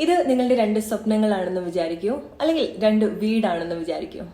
ഇത് നിങ്ങളുടെ രണ്ട് സ്വപ്നങ്ങളാണെന്ന് വിചാരിക്കൂ, അല്ലെങ്കിൽ രണ്ട് വീടാണെന്ന് വിചാരിക്കൂ.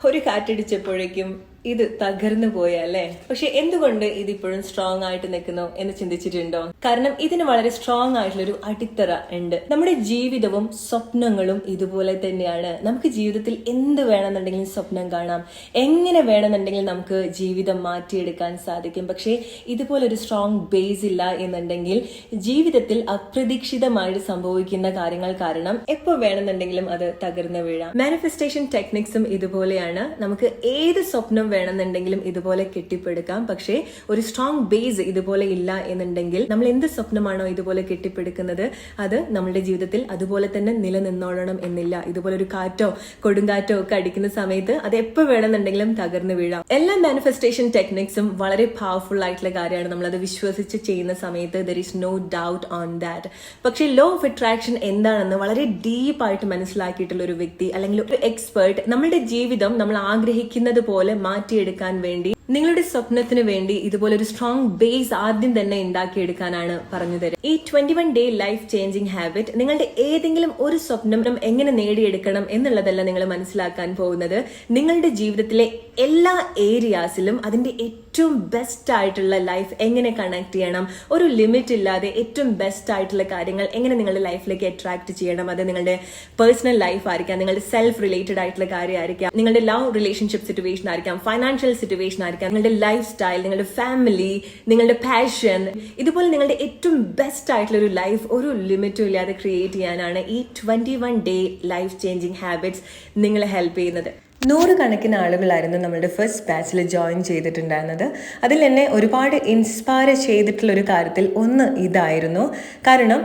ഒരു കാറ്റടിച്ചപ്പോഴേക്കും ഇത് തകർന്നു പോയല്ലേ. പക്ഷെ എന്തുകൊണ്ട് ഇതിപ്പോഴും സ്ട്രോങ് ആയിട്ട് നിൽക്കുന്നു എന്ന് ചിന്തിച്ചിട്ടുണ്ടോ? കാരണം ഇതിന് വളരെ സ്ട്രോങ് ആയിട്ടുള്ള ഒരു അടിത്തറ ഉണ്ട്. നമ്മുടെ ജീവിതവും സ്വപ്നങ്ങളും ഇതുപോലെ തന്നെയാണ്. നമുക്ക് ജീവിതത്തിൽ എന്ത് വേണമെന്നുണ്ടെങ്കിലും സ്വപ്നം കാണാം, എങ്ങനെ വേണമെന്നുണ്ടെങ്കിലും നമുക്ക് ജീവിതം മാറ്റിയെടുക്കാൻ സാധിക്കും. പക്ഷേ ഇതുപോലെ ഒരു സ്ട്രോങ് ബേസ് ഇല്ല എന്നുണ്ടെങ്കിൽ ജീവിതത്തിൽ അപ്രതീക്ഷിതമായിട്ട് സംഭവിക്കുന്ന കാര്യങ്ങൾ കാരണം എപ്പോൾ വേണമെന്നുണ്ടെങ്കിലും അത് തകർന്നു വീഴാം. മാനിഫെസ്റ്റേഷൻ ടെക്നിക്സും ഇതുപോലെയാണ്. നമുക്ക് ഏത് സ്വപ്നം വേണമെന്നുണ്ടെങ്കിലും ഇതുപോലെ കെട്ടിപ്പടുക്കാം. പക്ഷേ ഒരു സ്ട്രോങ് ബേസ് ഇതുപോലെ ഇല്ല എന്നുണ്ടെങ്കിൽ നമ്മൾ എന്ത് സ്വപ്നമാണോ ഇതുപോലെ കെട്ടിപ്പടുക്കുന്നത് അത് നമ്മുടെ ജീവിതത്തിൽ അതുപോലെ തന്നെ നിലനിന്നോളണം എന്നില്ല. ഇതുപോലെ ഒരു കാറ്റോ കൊടുങ്കാറ്റോ ഒക്കെ അടിക്കുന്ന സമയത്ത് അത് എപ്പോൾ വേണമെന്നുണ്ടെങ്കിലും തകർന്നു വീഴാം. എല്ലാ മാനിഫെസ്റ്റേഷൻ ടെക്നിക്സും വളരെ പവർഫുൾ ആയിട്ടുള്ള കാര്യമാണ്. നമ്മളത് വിശ്വസിച്ച് ചെയ്യുന്ന സമയത്ത് there is no doubt on that. പക്ഷേ ലോ ഓഫ് അട്രാക്ഷൻ എന്താണെന്ന് വളരെ ഡീപ്പായിട്ട് മനസ്സിലാക്കിയിട്ടുള്ള ഒരു വ്യക്തി അല്ലെങ്കിൽ ഒരു എക്സ്പേർട്ട് നമ്മുടെ ജീവിതം നമ്മൾ ആഗ്രഹിക്കുന്നത് പോലെ മാറ്റിയെടുക്കാൻ വേണ്ടി, നിങ്ങളുടെ സ്വപ്നത്തിന് വേണ്ടി ഇതുപോലെ ഒരു സ്ട്രോങ് ബേസ് ആദ്യം തന്നെ ഉണ്ടാക്കിയെടുക്കാനാണ് പറഞ്ഞു തരുന്നത്. ഈ 21 ഡേ ലൈഫ് ചേഞ്ചിങ് ഹാബിറ്റ് നിങ്ങളുടെ ഏതെങ്കിലും ഒരു സ്വപ്നം എങ്ങനെ നേടിയെടുക്കണം എന്നുള്ളതല്ല നിങ്ങൾ മനസ്സിലാക്കാൻ പോകുന്നത്. നിങ്ങളുടെ ജീവിതത്തിലെ എല്ലാ ഏരിയാസിലും അതിന്റെ ഏറ്റവും ബെസ്റ്റ് ആയിട്ടുള്ള ലൈഫ് എങ്ങനെ കണക്ട് ചെയ്യണം, ഒരു ലിമിറ്റ് ഇല്ലാതെ ഏറ്റവും ബെസ്റ്റ് ആയിട്ടുള്ള കാര്യങ്ങൾ എങ്ങനെ നിങ്ങളുടെ ലൈഫിലേക്ക് അട്രാക്ട് ചെയ്യണം. അത് നിങ്ങളുടെ പേഴ്സണൽ ലൈഫ് ആയിരിക്കാം, നിങ്ങളുടെ സെൽഫ് റിലേറ്റഡ് ആയിട്ടുള്ള കാര്യമായിരിക്കാം, നിങ്ങളുടെ ലവ് റിലേഷൻഷിപ്പ് സിറ്റുവേഷൻ ആയിരിക്കാം, ഫൈനാൻഷ്യൽ സിറ്റുവേഷൻ ആയിരിക്കാം, നിങ്ങളുടെ ലൈഫ് സ്റ്റൈൽ, നിങ്ങളുടെ ഫാമിലി, നിങ്ങളുടെ പാഷൻ, ഇതുപോലെ നിങ്ങളുടെ ഏറ്റവും ബെസ്റ്റ് ആയിട്ടുള്ള ഒരു ലൈഫ് ഒരു ലിമിറ്റും ഇല്ലാതെ ക്രിയേറ്റ് ചെയ്യാനാണ് ഈ 21 ഡേ ലൈഫ് ചേഞ്ചിങ് ഹാബിറ്റ്സ് നിങ്ങളെ ഹെൽപ്പ് ചെയ്യുന്നത്. 100 കണക്കിന് ആളുകളായിരുന്നു നമ്മുടെ ഫസ്റ്റ് ബാച്ചിൽ ജോയിൻ ചെയ്തിട്ടുണ്ടായിരുന്നത്. അതിൽ എന്നെ ഒരുപാട് ഇൻസ്പയർ ചെയ്തിട്ടുള്ള ഒരു കാര്യത്തിൽ ഒന്ന് ഇതായിരുന്നു. കാരണം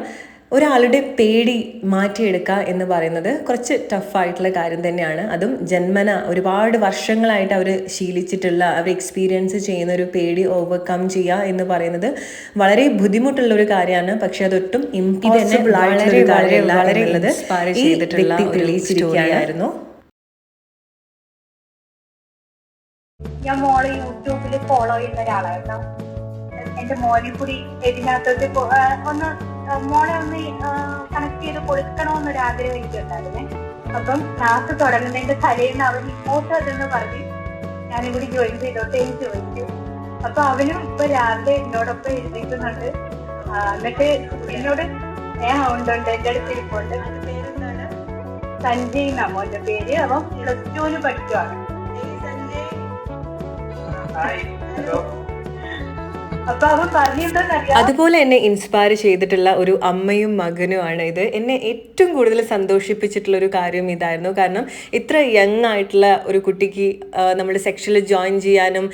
ഒരാളുടെ പേടി മാറ്റിയെടുക്കുക എന്ന് പറയുന്നത് കുറച്ച് ടഫായിട്ടുള്ള കാര്യം തന്നെയാണ്. അതും ജന്മന ഒരുപാട് വർഷങ്ങളായിട്ട് അവർ ശീലിച്ചിട്ടുള്ള, അവർ എക്സ്പീരിയൻസ് ചെയ്യുന്ന ഒരു പേടി ഓവർകം ചെയ്യുക എന്ന് പറയുന്നത് വളരെ ബുദ്ധിമുട്ടുള്ള ഒരു കാര്യമാണ്. പക്ഷെ അതൊട്ടും ഇംപോസിബിൾ ആയിട്ടുള്ള ഒരു കാര്യമല്ല എന്നുള്ളത് ചെയ്തിട്ടുള്ള തെളിയിച്ചിരിക്കുകയായിരുന്നു. ഞാൻ മോളെ യൂട്യൂബിൽ ഫോളോ ചെയ്യുന്ന ഒരാളായിരുന്നു. എന്റെ മോനെ കൂടി ഇതിനകത്തോട്ട് ഒന്ന് മോളെ ഒന്ന് കണക്ട് ചെയ്ത് കൊടുക്കണമെന്നൊരു ആഗ്രഹം എനിക്കുണ്ടായിരുന്നേ. അപ്പം ക്ലാസ് തുടങ്ങുന്നതിന്റെ തലേന്ന് അവൻ ഇങ്ങോട്ട് അതെന്ന് പറഞ്ഞ് ഞാനും കൂടി ജോയിൻ ചെയ്തോട്ടെ എന്ന് ചോദിച്ചു. അപ്പൊ അവനും ഇപ്പൊ രാവിലെ എന്നോടൊപ്പം എഴുതിക്കുന്നുണ്ട്. എന്നിട്ട് എന്നോട് ഉണ്ട് എന്റെ അടുത്ത് ഇരിപ്പുണ്ട്. എന്റെ പേരെന്താണ്? സഞ്ജയ് എന്നാ മോന്റെ പേര്. അവൻ +2 പഠിക്കുവാണ്. അതുപോലെ എന്നെ ഇൻസ്പയർ ചെയ്തിട്ടുള്ള ഒരു അമ്മയും മകനുമാണ് ഇത്. എന്നെ ഏറ്റവും കൂടുതൽ സന്തോഷിപ്പിച്ചിട്ടുള്ള ഒരു കാര്യം ഇതായിരുന്നു. കാരണം ഇത്ര യങ് ആയിട്ടുള്ള ഒരു കുട്ടിക്ക് നമ്മുടെ സെക്ഷനിൽ ജോയിൻ ചെയ്യാനും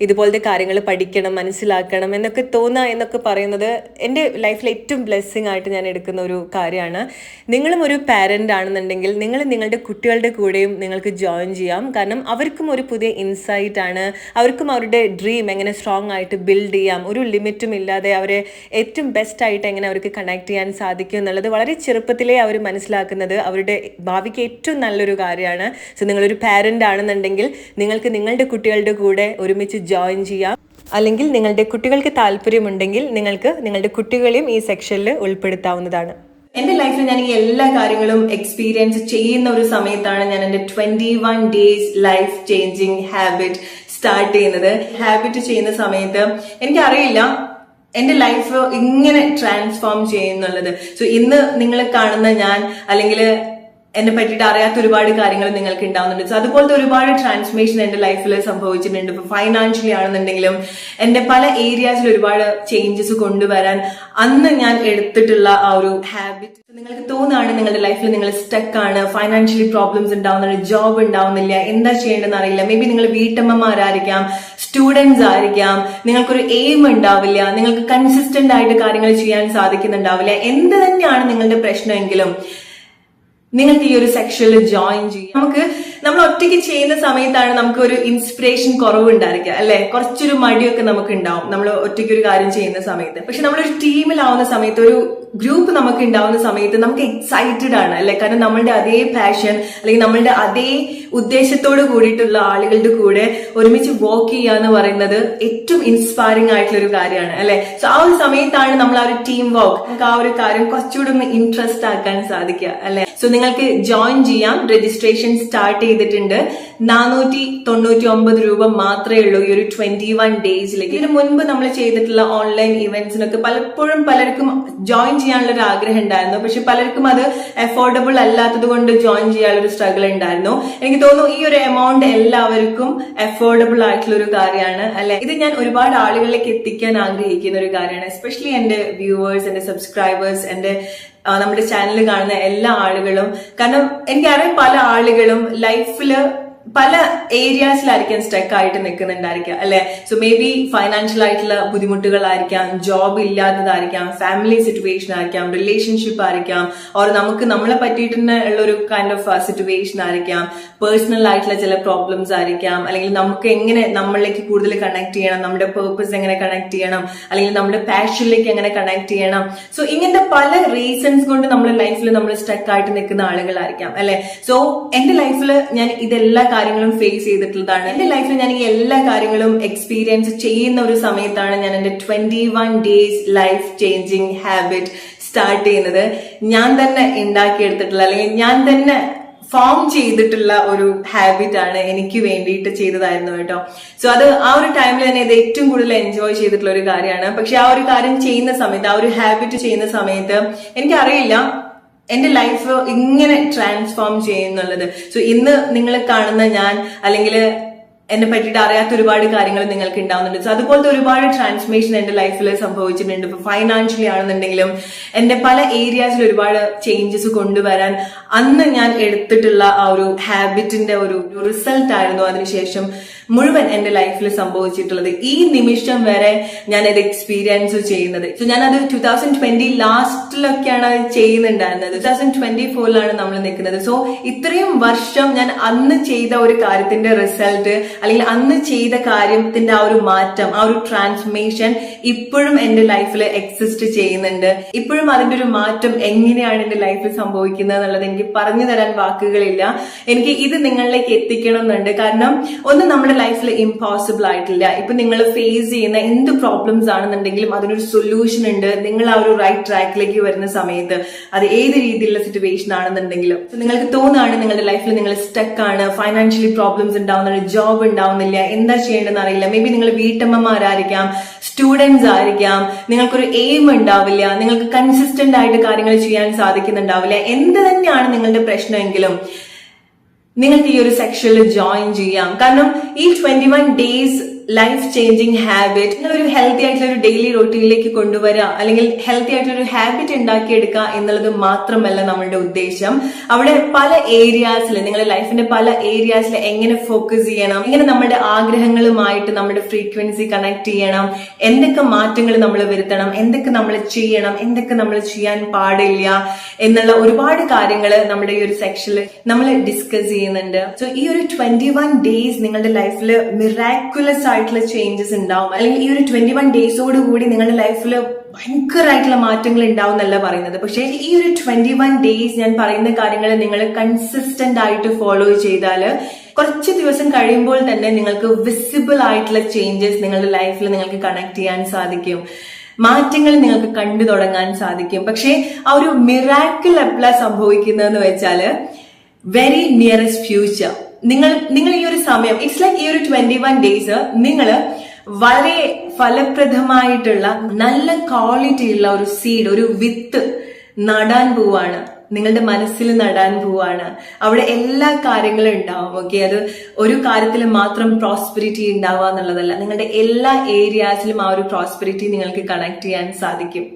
ഇതുപോലത്തെ കാര്യങ്ങൾ പഠിക്കണം, മനസ്സിലാക്കണം എന്നൊക്കെ തോന്നുക എന്നൊക്കെ പറയുന്നത് എൻ്റെ ലൈഫിലെ ഏറ്റവും ബ്ലെസ്സിങ് ആയിട്ട് ഞാൻ എടുക്കുന്ന ഒരു കാര്യമാണ്. നിങ്ങളും ഒരു പാരൻ്റ് ആണെന്നുണ്ടെങ്കിൽ നിങ്ങൾ നിങ്ങളുടെ കുട്ടികളുടെ കൂടെയും നിങ്ങൾക്ക് ജോയിൻ ചെയ്യാം. കാരണം അവർക്കും ഒരു പുതിയ ഇൻസൈറ്റ് ആണ്. അവർക്കും അവരുടെ ഡ്രീം എങ്ങനെ സ്ട്രോങ് ആയിട്ട് ബിൽഡ് ചെയ്യാം, ഒരു ലിമിറ്റും ഇല്ലാതെ അവരെ ഏറ്റവും ബെസ്റ്റ് ആയിട്ട് എങ്ങനെ അവർക്ക് കണക്ട് ചെയ്യാൻ സാധിക്കും എന്നുള്ളത് വളരെ ചെറുപ്പത്തിലേ അവർ മനസ്സിലാക്കുന്നത് അവരുടെ ഭാവിക്ക് ഏറ്റവും നല്ലൊരു കാര്യമാണ്. സോ നിങ്ങളൊരു പാരൻ്റ് ആണെന്നുണ്ടെങ്കിൽ നിങ്ങൾക്ക് നിങ്ങളുടെ കുട്ടികളുടെ കൂടെ ഒരുമിച്ച് ജോയിൻ ചെയ്യാം. അല്ലെങ്കിൽ നിങ്ങളുടെ കുട്ടികൾക്ക് താല്പര്യമുണ്ടെങ്കിൽ നിങ്ങൾക്ക് നിങ്ങളുടെ കുട്ടികളെയും ഈ സെക്ഷനിൽ ഉൾപ്പെടുത്താവുന്നതാണ്. എന്റെ ലൈഫിൽ ഞാൻ ഈ എല്ലാ കാര്യങ്ങളും എക്സ്പീരിയൻസ് ചെയ്യുന്ന ഒരു സമയത്താണ് ഞാൻ എന്റെ 21 days life changing habit start ചെയ്യുന്നത്. ഹാബിറ്റ് ചെയ്യുന്ന സമയത്ത് എനിക്കറിയില്ല എന്റെ ലൈഫ് ഇങ്ങനെ ട്രാൻസ്ഫോം ചെയ്യുന്നുള്ളത്. സോ ഇന്ന് നിങ്ങൾ കാണുന്ന ഞാൻ, അല്ലെങ്കിൽ എന്നെ പറ്റിയിട്ട് അറിയാത്ത ഒരുപാട് കാര്യങ്ങൾ നിങ്ങൾക്ക് ഉണ്ടാവുന്നുണ്ട്. സോ അതുപോലത്തെ ഒരുപാട് ട്രാൻസ്ഫോർമേഷൻ എന്റെ ലൈഫിൽ സംഭവിച്ചിട്ടുണ്ട്. ഇപ്പൊ ഫൈനാൻഷ്യലി ആണെന്നുണ്ടെങ്കിലും എന്റെ പല ഏരിയാസിൽ ഒരുപാട് ചേഞ്ചസ് കൊണ്ടുവരാൻ അന്ന് ഞാൻ എടുത്തിട്ടുള്ള ആ ഒരു ഹാബിറ്റ്. നിങ്ങൾക്ക് തോന്നുകയാണ് നിങ്ങളുടെ ലൈഫിൽ നിങ്ങൾ സ്റ്റക്ക് ആണ്, ഫൈനാൻഷ്യലി പ്രോബ്ലംസ് ഉണ്ടാവുന്നുണ്ട്, ജോബ് ഉണ്ടാവുന്നില്ല, എന്താ ചെയ്യേണ്ടതെന്ന് അറിയില്ല. മേ ബി നിങ്ങൾ വീട്ടമ്മമാരായിരിക്കാം, സ്റ്റുഡൻസ് ആയിരിക്കാം, നിങ്ങൾക്കൊരു എയിം ഉണ്ടാവില്ല, നിങ്ങൾക്ക് കൺസിസ്റ്റന്റ് ആയിട്ട് കാര്യങ്ങൾ ചെയ്യാൻ സാധിക്കുന്നുണ്ടാവില്ല. എന്ത് തന്നെയാണ് നിങ്ങളുടെ പ്രശ്നമെങ്കിലും നിങ്ങൾക്ക് ഈ ഒരു സെക്ഷനിൽ ജോയിൻ ചെയ്യാം. നമുക്ക് നമ്മൾ ഒറ്റയ്ക്ക് ചെയ്യുന്ന സമയത്താണ് നമുക്ക് ഒരു ഇൻസ്പിറേഷൻ കുറവുണ്ടായിരിക്കുക അല്ലെ, കുറച്ചൊരു മടിയൊക്കെ നമുക്ക് ഉണ്ടാവും നമ്മൾ ഒറ്റയ്ക്ക് ഒരു കാര്യം ചെയ്യുന്ന സമയത്ത്. പക്ഷെ നമ്മളൊരു ടീമിലാവുന്ന സമയത്ത്, ഒരു ഗ്രൂപ്പ് നമുക്ക് ഉണ്ടാവുന്ന സമയത്ത് നമുക്ക് എക്സൈറ്റഡ് ആണ് അല്ലെ, കാരണം നമ്മളുടെ അതേ പാഷൻ അല്ലെങ്കിൽ നമ്മളുടെ അതേ ഉദ്ദേശത്തോട് കൂടിയിട്ടുള്ള ആളുകളുടെ കൂടെ ഒരുമിച്ച് വർക്ക് ചെയ്യുക എന്ന് പറയുന്നത് ഏറ്റവും ഇൻസ്പയറിംഗ് ആയിട്ടുള്ള ഒരു കാര്യമാണ് അല്ലെ. സോ ആ ഒരു സമയത്താണ് നമ്മൾ ആ ഒരു ടീം വർക്ക്, നമുക്ക് ആ ഒരു കാര്യം കുറച്ചുകൂടി ഒന്ന് ഇൻട്രസ്റ്റ് ആക്കാൻ സാധിക്കുക അല്ലെ. സോ നിങ്ങൾക്ക് ജോയിൻ ചെയ്യാം. രജിസ്ട്രേഷൻ സ്റ്റാർട്ട് ചെയ്തിട്ടുണ്ട്. 499 രൂപ മാത്രമേ ഉള്ളൂ ഈ ഒരു 21 ഡേയ്സിലേക്ക്. ഇതിന് മുൻപ് നമ്മൾ ചെയ്തിട്ടുള്ള ഓൺലൈൻ ഇവന്റ്സിനൊക്കെ പലപ്പോഴും പലർക്കും ജോയിൻ ചെയ്യാനുള്ള ഒരു ആഗ്രഹം ഉണ്ടായിരുന്നു, പക്ഷെ പലർക്കും അത് അഫോർഡബിൾ അല്ലാത്തത് കൊണ്ട് ജോയിൻ ചെയ്യാനുള്ള ഒരു സ്ട്രഗിൾ ഉണ്ടായിരുന്നു. എനിക്ക് തോന്നുന്നു ഈ ഒരു എമൗണ്ട് എല്ലാവർക്കും അഫോർഡബിൾ ആയിട്ടുള്ള ഒരു കാര്യമാണ് അല്ലെ. ഇത് ഞാൻ ഒരുപാട് ആളുകളിലേക്ക് എത്തിക്കാൻ ആഗ്രഹിക്കുന്ന ഒരു കാര്യമാണ്, എസ്പെഷ്യലി എന്റെ വ്യൂവേഴ്സ്, എന്റെ സബ്സ്ക്രൈബേഴ്സ്, എന്റെ നമ്മുടെ ചാനൽ കാണുന്ന എല്ലാ ആളുകളും. കാരണം എനിക്കറിയാം പല ആളുകളും ലൈഫില് പല ഏരിയാസിലായിരിക്കാം സ്റ്റക്ക് ആയിട്ട് നിൽക്കുന്നുണ്ടായിരിക്കാം അല്ലെ. സോ മേ ബി ഫൈനാൻഷ്യൽ ആയിട്ടുള്ള ബുദ്ധിമുട്ടുകളായിരിക്കാം, ജോബ് ഇല്ലാത്തതായിരിക്കാം, ഫാമിലി സിറ്റുവേഷൻ ആയിരിക്കാം, റിലേഷൻഷിപ്പ് ആയിരിക്കാം, ഓർ നമുക്ക് നമ്മളെ പറ്റിയിട്ട് തന്നെ ഉള്ള ഒരു കൈൻഡ് ഓഫ് സിറ്റുവേഷൻ ആയിരിക്കാം, പേഴ്സണൽ ആയിട്ടുള്ള ചില പ്രോബ്ലംസ് ആയിരിക്കാം, അല്ലെങ്കിൽ നമുക്ക് എങ്ങനെ നമ്മളിലേക്ക് കൂടുതൽ കണക്ട് ചെയ്യണം, നമ്മുടെ പേർപ്പസ് എങ്ങനെ കണക്ട് ചെയ്യണം, അല്ലെങ്കിൽ നമ്മുടെ പാഷനിലേക്ക് എങ്ങനെ കണക്ട് ചെയ്യണം. സോ ഇങ്ങനത്തെ പല റീസൺസ് കൊണ്ട് നമ്മുടെ ലൈഫിൽ നമ്മൾ സ്റ്റക്ക് ആയിട്ട് നിൽക്കുന്ന ആളുകളായിരിക്കാം അല്ലെ. സോ എന്റെ ലൈഫിൽ ഞാൻ ഇതെല്ലാ കാര്യങ്ങളും ഫേസ് ചെയ്തിട്ടുള്ളതാണ്. എന്റെ ലൈഫിൽ ഞാൻ ഈ എല്ലാ കാര്യങ്ങളും എക്സ്പീരിയൻസ് ചെയ്യുന്ന ഒരു സമയത്താണ് ഞാൻ എന്റെ 21 days life changing habit start ചെയ്യുന്നത്. ഞാൻ തന്നെ ഉണ്ടാക്കിയെടുത്തിട്ടുള്ള അല്ലെങ്കിൽ ഞാൻ തന്നെ ഫോം ചെയ്തിട്ടുള്ള ഒരു ഹാബിറ്റ് ആണ്, എനിക്ക് വേണ്ടിയിട്ട് ചെയ്തതായിരുന്നു കേട്ടോ. സോ അത് ആ ഒരു ടൈമിൽ തന്നെ ഇത് ഏറ്റവും കൂടുതൽ എൻജോയ് ചെയ്തിട്ടുള്ള ഒരു കാര്യമാണ്. പക്ഷെ ആ ഒരു കാര്യം ചെയ്യുന്ന സമയത്ത്, ആ ഒരു ഹാബിറ്റ് ചെയ്യുന്ന സമയത്ത് എനിക്കറിയില്ല എന്റെ ലൈഫ് ഇങ്ങനെ ട്രാൻസ്ഫോം ചെയ്യുന്നുള്ളത്. സോ ഇന്ന് നിങ്ങൾ കാണുന്ന ഞാൻ, അല്ലെങ്കിൽ എന്നെ പറ്റിയിട്ട് അറിയാത്ത ഒരുപാട് കാര്യങ്ങൾ നിങ്ങൾക്ക് ഉണ്ടാവുന്നുണ്ട്. സോ അതുപോലത്തെ ഒരുപാട് ട്രാൻസ്ഫോർമേഷൻ എന്റെ ലൈഫിൽ സംഭവിച്ചിട്ടുണ്ട്. ഇപ്പൊ ഫൈനാൻഷ്യലി ആണെന്നുണ്ടെങ്കിലും എന്റെ പല ഏരിയാസിൽ ഒരുപാട് ചേഞ്ചസ് കൊണ്ടുവരാൻ അന്ന് ഞാൻ എടുത്തിട്ടുള്ള ആ ഒരു ഹാബിറ്റിന്റെ ഒരു റിസൾട്ട് ആയിരുന്നു അതിനുശേഷം മുഴുവൻ എന്റെ ലൈഫിൽ സംഭവിച്ചിട്ടുള്ളത്. ഈ നിമിഷം വരെ ഞാൻ അത് എക്സ്പീരിയൻസ് ചെയ്യുന്നത്. സോ ഞാൻ അത് 2020 ലാസ്റ്റിലൊക്കെയാണ് അത് ചെയ്യുന്നുണ്ടായിരുന്നത്. 2024ലാണ് നമ്മൾ നിൽക്കുന്നത്. സോ ഇത്രയും വർഷം ഞാൻ അന്ന് ചെയ്ത ഒരു കാര്യത്തിന്റെ റിസൾട്ട്, അല്ലെങ്കിൽ അന്ന് ചെയ്ത കാര്യത്തിന്റെ ആ ഒരു മാറ്റം, ആ ഒരു ട്രാൻസ്ഫോർമേഷൻ ഇപ്പോഴും എന്റെ ലൈഫിൽ എക്സിസ്റ്റ് ചെയ്യുന്നുണ്ട്. ഇപ്പോഴും അതിന്റെ ഒരു മാറ്റം എങ്ങനെയാണ് എന്റെ ലൈഫിൽ സംഭവിക്കുന്നത് എന്നുള്ളത് എനിക്ക് പറഞ്ഞു തരാൻ വാക്കുകളില്ല. എനിക്ക് ഇത് നിങ്ങളിലേക്ക് എത്തിക്കണം എന്നുണ്ട്. കാരണം ഒന്ന്, നമ്മുടെ ലൈഫിൽ ഇമ്പോസിബിൾ ആയിട്ടില്ല. ഇപ്പൊ നിങ്ങൾ ഫേസ് ചെയ്യുന്ന എന്ത് പ്രോബ്ലംസ് ആണെന്നുണ്ടെങ്കിലും അതിനൊരു സൊല്യൂഷൻ ഉണ്ട്. നിങ്ങൾ ആ ഒരു റൈറ്റ് ട്രാക്കിലേക്ക് വരുന്ന സമയത്ത്, അത് ഏത് രീതിയിലുള്ള സിറ്റുവേഷൻ ആണെന്നുണ്ടെങ്കിലും, നിങ്ങൾക്ക് തോന്നുകയാണ് നിങ്ങളുടെ ലൈഫിൽ നിങ്ങൾ സ്റ്റക്ക് ആണ്, ഫൈനാൻഷ്യലി പ്രോബ്ലംസ് ഉണ്ടാവുന്നില്ല, ജോബ് ഉണ്ടാവുന്നില്ല, എന്താ ചെയ്യേണ്ടതെന്ന് അറിയില്ല. മേ ബി നിങ്ങൾ വീട്ടമ്മമാരായിരിക്കാം, സ്റ്റുഡൻസ് ആയിരിക്കാം, നിങ്ങൾക്കൊരു എയിം ഉണ്ടാവില്ല, നിങ്ങൾക്ക് കൺസിസ്റ്റന്റ് ആയിട്ട് കാര്യങ്ങൾ ചെയ്യാൻ സാധിക്കുന്നുണ്ടാവില്ല. എന്ത് തന്നെയാണ് നിങ്ങളുടെ പ്രശ്നമെങ്കിലും നിങ്ങൾക്ക് ഈ ഒരു സെക്ഷനിൽ ജോയിൻ ചെയ്യാം. കാരണം ഈ 21 ഡേയ്സ് ലൈഫ് ചേഞ്ചിങ് ഹാബിറ്റ് നിങ്ങളൊരു ഹെൽത്തി ആയിട്ടുള്ള ഒരു ഡെയിലി റൊട്ടീനിലേക്ക് കൊണ്ടുവരിക, അല്ലെങ്കിൽ ഹെൽത്തി ആയിട്ടുള്ള ഒരു ഹാബിറ്റ് ഉണ്ടാക്കിയെടുക്കുക എന്നുള്ളത് മാത്രമല്ല നമ്മളുടെ ഉദ്ദേശം. അവിടെ പല ഏരിയാസിൽ, നിങ്ങളുടെ ലൈഫിന്റെ പല ഏരിയാസിൽ എങ്ങനെ ഫോക്കസ് ചെയ്യണം, എങ്ങനെ നമ്മുടെ ആഗ്രഹങ്ങളുമായിട്ട് നമ്മുടെ ഫ്രീക്വൻസി കണക്ട് ചെയ്യണം, എന്തൊക്കെ മാറ്റങ്ങൾ നമ്മൾ വരുത്തണം, എന്തൊക്കെ നമ്മൾ ചെയ്യണം, എന്തൊക്കെ നമ്മൾ ചെയ്യാൻ പാടില്ല എന്നുള്ള ഒരുപാട് കാര്യങ്ങൾ നമ്മുടെ ഈ ഒരു സെക്ഷനിൽ നമ്മൾ ഡിസ്കസ് ചെയ്യുന്നുണ്ട്. സോ ഈ ഒരു 21 ഡേയ്സ് നിങ്ങളുടെ ലൈഫിൽ മിറാക്കുലസ് ആയിട്ടുള്ള ചേഞ്ചസ് ഉണ്ടാവും, അല്ലെങ്കിൽ ഈ ഒരു 21 ഡേയ്സോട് കൂടി നിങ്ങളുടെ ലൈഫിൽ ഭയങ്കരമായിട്ടുള്ള മാറ്റങ്ങൾ ഉണ്ടാവും എന്നല്ല പറയുന്നത്. പക്ഷേ ഈ ഒരു 21 ഡേയ്സ് ഞാൻ പറയുന്ന കാര്യങ്ങൾ നിങ്ങൾ കൺസിസ്റ്റന്റ് ആയിട്ട് ഫോളോ ചെയ്താൽ കുറച്ച് ദിവസം കഴിയുമ്പോൾ തന്നെ നിങ്ങൾക്ക് വിസിബിൾ ആയിട്ടുള്ള ചേഞ്ചസ് നിങ്ങളുടെ ലൈഫിൽ നിങ്ങൾക്ക് കണക്ട് ചെയ്യാൻ സാധിക്കും. മാറ്റങ്ങൾ നിങ്ങൾക്ക് കണ്ടു തുടങ്ങാൻ സാധിക്കും. പക്ഷേ ആ ഒരു മിറാക്കിൾ എപ്പോഴാണ് സംഭവിക്കുന്നതെന്ന് വെച്ചാല് വെരി നിയറസ്റ്റ് ഫ്യൂച്ചർ. നിങ്ങൾ ഈ ഒരു സമയം, ഇറ്റ്സ് ലൈക്ക് ഈ ഒരു 21 ഡേയ്സ് നിങ്ങൾ വളരെ ഫലപ്രദമായിട്ടുള്ള നല്ല ക്വാളിറ്റി ഉള്ള ഒരു സീഡ്, ഒരു വിത്ത് നടാൻ പോവാണ്, നിങ്ങളുടെ മനസ്സിൽ നടാൻ പോവാണ്. അവിടെ എല്ലാ കാര്യങ്ങളും ഉണ്ടാവും. ഓക്കെ, അത് ഒരു കാര്യത്തിൽ മാത്രം പ്രോസ്പെരിറ്റി ഉണ്ടാവുക എന്നുള്ളതല്ല, നിങ്ങളുടെ എല്ലാ ഏരിയാസിലും ആ ഒരു പ്രോസ്പെരിറ്റി നിങ്ങൾക്ക് കണക്ട് ചെയ്യാൻ സാധിക്കും.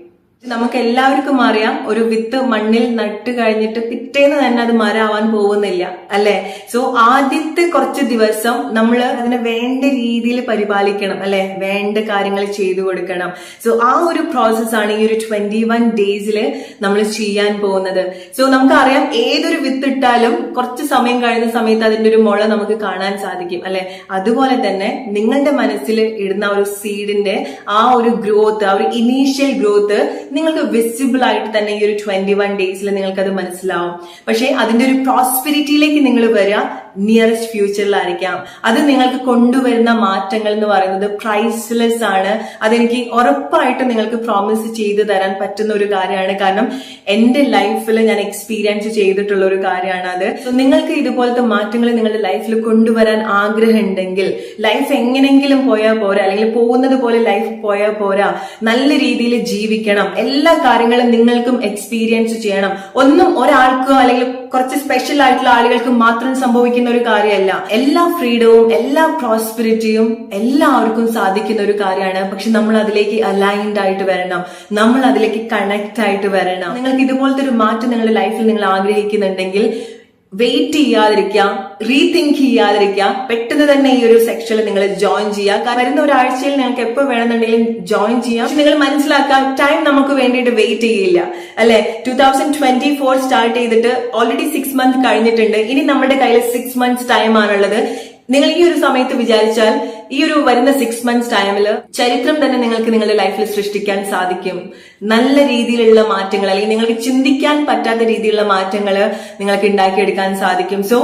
നമുക്ക് എല്ലാവർക്കും അറിയാം, ഒരു വിത്ത് മണ്ണിൽ നട്ട് കഴിഞ്ഞിട്ട് പിറ്റേന്ന് തന്നെ അത് മരമാവാൻ പോകുന്നില്ല അല്ലെ. സോ ആദ്യത്തെ കുറച്ച് ദിവസം നമ്മൾ അതിനെ വേണ്ട രീതിയിൽ പരിപാലിക്കണം അല്ലെ, വേണ്ട കാര്യങ്ങൾ ചെയ്തു കൊടുക്കണം. സോ ആ ഒരു പ്രോസസ്സാണ് ഈ ഒരു 21 ഡേയ്സിൽ നമ്മൾ ചെയ്യാൻ പോകുന്നത്. സോ നമുക്കറിയാം, ഏതൊരു വിത്ത് ഇട്ടാലും കുറച്ച് സമയം കഴിയുന്ന സമയത്ത് അതിന്റെ ഒരു മുള നമുക്ക് കാണാൻ സാധിക്കും അല്ലെ. അതുപോലെ തന്നെ നിങ്ങളുടെ മനസ്സിൽ ഇടുന്ന ഒരു സീഡിന്റെ ആ ഒരു ഗ്രോത്ത്, ആ ഒരു ഇനീഷ്യൽ ഗ്രോത്ത് നിങ്ങൾക്ക് വിസിബിൾ ആയിട്ട് തന്നെ ഈ ഒരു 21 ഡേയ്സിൽ നിങ്ങൾക്ക് അത് മനസ്സിലാവും. പക്ഷെ അതിന്റെ ഒരു പ്രോസ്പെരിറ്റിയിലേക്ക് നിങ്ങൾ വരിക നിയറസ്റ്റ് ഫ്യൂച്ചറിലായിരിക്കാം. അത് നിങ്ങൾക്ക് കൊണ്ടുവരുന്ന മാറ്റങ്ങൾ എന്ന് പറയുന്നത് പ്രൈസ്ലെസ് ആണ്. അതെനിക്ക് ഉറപ്പായിട്ട് നിങ്ങൾക്ക് പ്രോമിസ് ചെയ്തു തരാൻ പറ്റുന്ന ഒരു കാര്യമാണ്. കാരണം എന്റെ ലൈഫിൽ ഞാൻ എക്സ്പീരിയൻസ് ചെയ്തിട്ടുള്ള ഒരു കാര്യമാണ് അത്. സോ നിങ്ങൾക്ക് ഇതുപോലത്തെ മാറ്റങ്ങൾ നിങ്ങളുടെ ലൈഫിൽ കൊണ്ടുവരാൻ ആഗ്രഹം ഉണ്ടെങ്കിൽ, ലൈഫ് എങ്ങനെങ്കിലും പോയാൽ പോരാ, അല്ലെങ്കിൽ പോകുന്നത് പോലെ ലൈഫ് പോയാൽ പോരാ, നല്ല രീതിയിൽ ജീവിക്കണം, എല്ലാ കാര്യങ്ങളും നിങ്ങൾക്കും എക്സ്പീരിയൻസ് ചെയ്യണം. ഒന്നും ഒരാൾക്കോ അല്ലെങ്കിൽ കുറച്ച് സ്പെഷ്യൽ ആയിട്ടുള്ള ആളുകൾക്ക് മാത്രം സംഭവിക്കുന്ന ഒരു കാര്യമല്ല. എല്ലാ ഫ്രീഡവും എല്ലാ പ്രോസ്പെരിറ്റിയും എല്ലാവർക്കും സാധിക്കുന്ന ഒരു കാര്യമാണ്. പക്ഷെ നമ്മൾ അതിലേക്ക് അലൈൻഡ് ആയിട്ട് വരണം, നമ്മൾ അതിലേക്ക് കണക്ട് ആയിട്ട് വരണം. നിങ്ങൾക്ക് ഇതുപോലത്തെ ഒരു മാറ്റം നിങ്ങളുടെ ലൈഫിൽ നിങ്ങൾ ആഗ്രഹിക്കുന്നുണ്ടെങ്കിൽ വെയിറ്റ് ചെയ്യാതിരിക്കാം, റീതിങ്ക് ചെയ്യാതിരിക്കാം, പെട്ടെന്ന് തന്നെ ഈ ഒരു സെക്ഷനിൽ നിങ്ങൾ ജോയിൻ ചെയ്യുക. വരുന്ന ഒരാഴ്ചയിൽ നിങ്ങൾക്ക് എപ്പോൾ വേണമെന്നുണ്ടെങ്കിലും ജോയിൻ ചെയ്യാം. പക്ഷെ നിങ്ങൾ മനസ്സിലാക്കാം, ടൈം നമുക്ക് വേണ്ടിയിട്ട് വെയിറ്റ് ചെയ്യില്ല അല്ലെ. 2024 സ്റ്റാർട്ട് ചെയ്തിട്ട് ഓൾറെഡി 6 മന്ത് കഴിഞ്ഞിട്ടുണ്ട്. ഇനി നമ്മുടെ കയ്യിൽ 6 മന്ത്സ് ടൈം ആണുള്ളത്. നിങ്ങൾ ഈ ഒരു സമയത്ത് വിചാരിച്ചാൽ ഈ ഒരു വരുന്ന 6 മന്ത്സ് ടൈമിൽ ചരിത്രം തന്നെ നിങ്ങൾക്ക് നിങ്ങളുടെ ലൈഫിൽ സൃഷ്ടിക്കാൻ സാധിക്കും. നല്ല രീതിയിലുള്ള മാറ്റങ്ങൾ, അല്ലെങ്കിൽ നിങ്ങൾക്ക് ചിന്തിക്കാൻ പറ്റാത്ത രീതിയിലുള്ള മാറ്റങ്ങൾ നിങ്ങൾക്ക് ഉണ്ടാക്കിയെടുക്കാൻ സാധിക്കും. സോ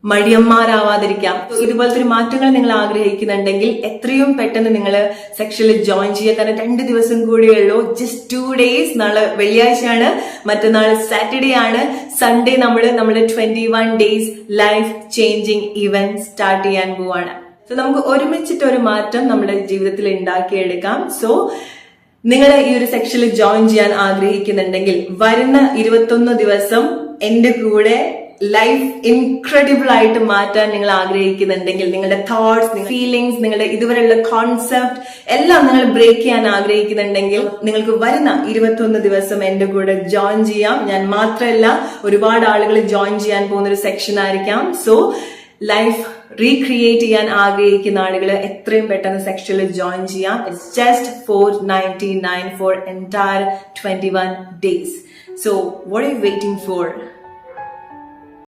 മടിയന്മാരാവാതിരിക്കാം. ഇതുപോലത്തെ ഒരു മാറ്റങ്ങൾ നിങ്ങൾ ആഗ്രഹിക്കുന്നുണ്ടെങ്കിൽ എത്രയും പെട്ടെന്ന് നിങ്ങൾ സെക്ഷനിൽ ജോയിൻ ചെയ്യുക. കാരണം 2 ദിവസം കൂടിയേ ഉള്ളൂ, ജസ്റ്റ് 2 ഡേയ്സ്. നാളെ വെള്ളിയാഴ്ചയാണ്, മറ്റന്നാൾ സാറ്റർഡേ ആണ്, സൺഡേ നമ്മുടെ 21 days life changing event start ചെയ്യാൻ പോവാണ്. സോ നമുക്ക് ഒരുമിച്ചിട്ട് ഒരു മാറ്റം നമ്മുടെ ജീവിതത്തിൽ ഉണ്ടാക്കിയെടുക്കാം. സോ നിങ്ങൾ ഈ ഒരു സെക്ഷനിൽ ജോയിൻ ചെയ്യാൻ ആഗ്രഹിക്കുന്നുണ്ടെങ്കിൽ വരുന്ന 21 ദിവസം എന്റെ കൂടെ ലൈഫ് ഇൻക്രെഡിബിൾ ആയിട്ട് മാറ്റാൻ നിങ്ങൾ ആഗ്രഹിക്കുന്നുണ്ടെങ്കിൽ, നിങ്ങളുടെ തോട്ട്സ്, നിങ്ങളുടെ ഫീലിംഗ്സ്, നിങ്ങളുടെ ഇതുവരെയുള്ള കോൺസെപ്റ്റ് എല്ലാം നിങ്ങൾ ബ്രേക്ക് ചെയ്യാൻ ആഗ്രഹിക്കുന്നുണ്ടെങ്കിൽ നിങ്ങൾക്ക് വരുന്ന 21 ദിവസം എന്റെ കൂടെ ജോയിൻ ചെയ്യാം. ഞാൻ മാത്രമല്ല, ഒരുപാട് ആളുകൾ ജോയിൻ ചെയ്യാൻ പോകുന്ന ഒരു സെക്ഷൻ ആയിരിക്കാം. സോ ലൈഫ് റീക്രിയേറ്റ് ചെയ്യാൻ ആഗ്രഹിക്കുന്ന ആളുകൾ എത്രയും പെട്ടെന്ന് സെക്ഷനിൽ ജോയിൻ ചെയ്യാം. It's just $499 for entire 21 days. So what are you waiting for?